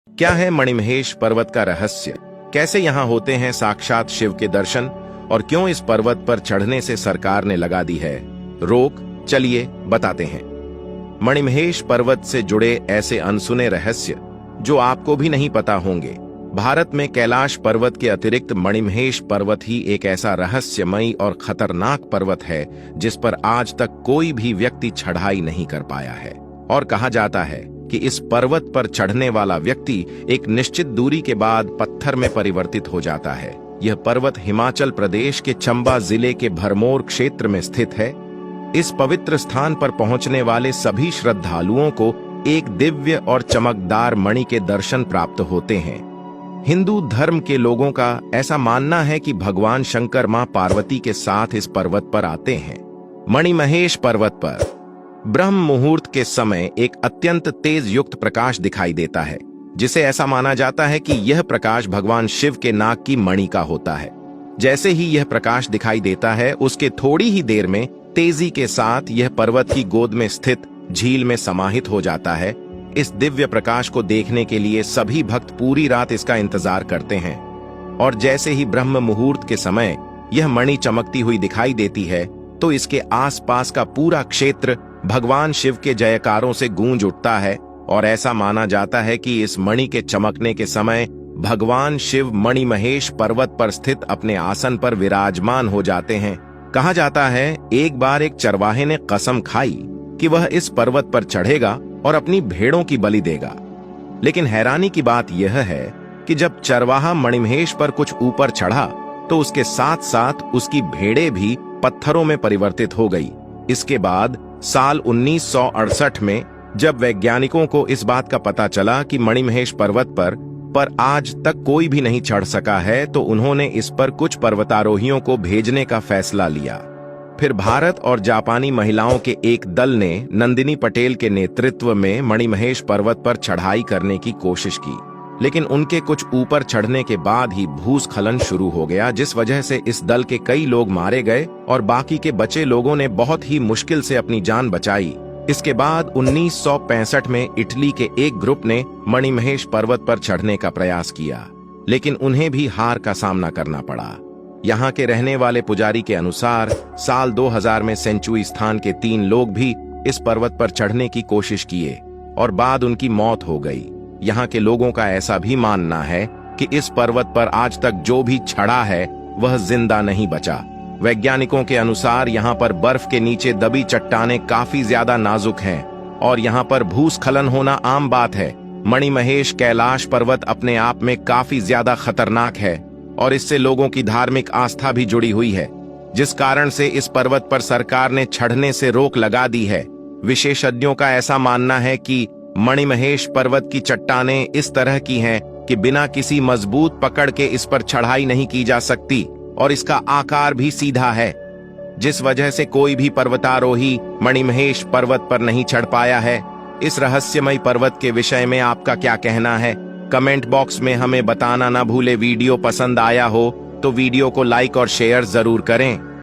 क्या है मणिमहेश पर्वत का रहस्य? कैसे यहाँ होते हैं साक्षात शिव के दर्शन? और क्यों इस पर्वत पर चढ़ने से सरकार ने लगा दी है रोक? चलिए बताते हैं। मणिमहेश पर्वत से जुड़े ऐसे अनसुने रहस्य जो आपको भी नहीं पता होंगे। भारत में कैलाश पर्वत के अतिरिक्त मणिमहेश पर्वत ही एक ऐसा रहस्यमयी और खतरनाक पर्वत है जिस पर आज तक कोई भी व्यक्ति चढ़ाई नहीं कर पाया है। और कहा जाता है कि इस पर्वत पर चढ़ने वाला व्यक्ति एक निश्चित दूरी के बाद पत्थर में परिवर्तित हो जाता है। यह पर्वत हिमाचल प्रदेश के चंबा जिले के भरमौर क्षेत्र में स्थित है। इस पवित्र स्थान पर पहुंचने वाले सभी श्रद्धालुओं को एक दिव्य और चमकदार मणि के दर्शन प्राप्त होते हैं। हिंदू धर्म के लोगों का ऐसा मानना है कि भगवान शंकर मां पार्वती के साथ इस पर्वत पर आते हैं। मणिमहेश पर्वत पर ब्रह्म मुहूर्त के समय एक अत्यंत तेज युक्त प्रकाश दिखाई देता है, जिसे ऐसा माना जाता है कि यह प्रकाश भगवान शिव के नाक की मणि का होता है। जैसे ही यह प्रकाश दिखाई देता है, उसके थोड़ी ही देर में तेजी के साथ यह पर्वत की गोद में स्थित झील में समाहित हो जाता है। इस दिव्य प्रकाश को देखने के लिए सभी भक्त पूरी रात इसका इंतजार करते हैं। और जैसे ही ब्रह्म मुहूर्त के समय यह मणि चमकती हुई दिखाई देती है, तो इसके आसपास का पूरा क्षेत्र भगवान शिव के जयकारों से गूंज उठता है। और ऐसा माना जाता है कि इस मणि के चमकने के समय भगवान शिव मणिमहेश पर्वत पर स्थित अपने आसन पर विराजमान हो जाते हैं। कहा जाता है एक बार एक चरवाहे ने कसम खाई कि वह इस पर्वत पर चढ़ेगा और अपनी भेड़ों की बलि देगा। लेकिन हैरानी की बात यह है कि जब चरवाहा मणिमहेश पर कुछ ऊपर चढ़ा, तो उसके साथ साथ उसकी भेड़ें भी पत्थरों में परिवर्तित हो गई। इसके बाद साल 1968 में जब वैज्ञानिकों को इस बात का पता चला कि मणिमहेश पर्वत पर आज तक कोई भी नहीं चढ़ सका है, तो उन्होंने इस पर कुछ पर्वतारोहियों को भेजने का फैसला लिया। फिर भारत और जापानी महिलाओं के एक दल ने नंदिनी पटेल के नेतृत्व में मणिमहेश पर्वत पर चढ़ाई करने की कोशिश की। लेकिन उनके कुछ ऊपर चढ़ने के बाद ही भूस्खलन शुरू हो गया, जिस वजह से इस दल के कई लोग मारे गए और बाकी के बचे लोगों ने बहुत ही मुश्किल से अपनी जान बचाई। इसके बाद 1965 में इटली के एक ग्रुप ने मणिमहेश पर्वत पर चढ़ने का प्रयास किया, लेकिन उन्हें भी हार का सामना करना पड़ा। यहाँ के रहने वाले पुजारी के अनुसार साल 2000 में सेंचुई स्थान के 3 लोग भी इस पर्वत पर चढ़ने की कोशिश किए और बाद उनकी मौत हो गई। यहाँ के लोगों का ऐसा भी मानना है कि इस पर्वत पर आज तक जो भी चढ़ा है वह जिंदा नहीं बचा। वैज्ञानिकों के अनुसार यहाँ पर बर्फ के नीचे दबी चट्टानें काफी ज्यादा नाजुक हैं और यहाँ पर भूस्खलन होना आम बात है। मणिमहेश कैलाश पर्वत अपने आप में काफी ज्यादा खतरनाक है और इससे लोगों की धार्मिक आस्था भी जुड़ी हुई है, जिस कारण से इस पर्वत पर सरकार ने चढ़ने से रोक लगा दी है। विशेषज्ञों का ऐसा मानना है कि मणिमहेश पर्वत की चट्टानें इस तरह की हैं कि बिना किसी मजबूत पकड़ के इस पर चढ़ाई नहीं की जा सकती और इसका आकार भी सीधा है, जिस वजह से कोई भी पर्वतारोही मणिमहेश पर्वत पर नहीं चढ़ पाया है। इस रहस्यमय पर्वत के विषय में आपका क्या कहना है? कमेंट बॉक्स में हमें बताना ना भूले। वीडियो पसंद आया हो तो वीडियो को लाइक और शेयर जरूर करें।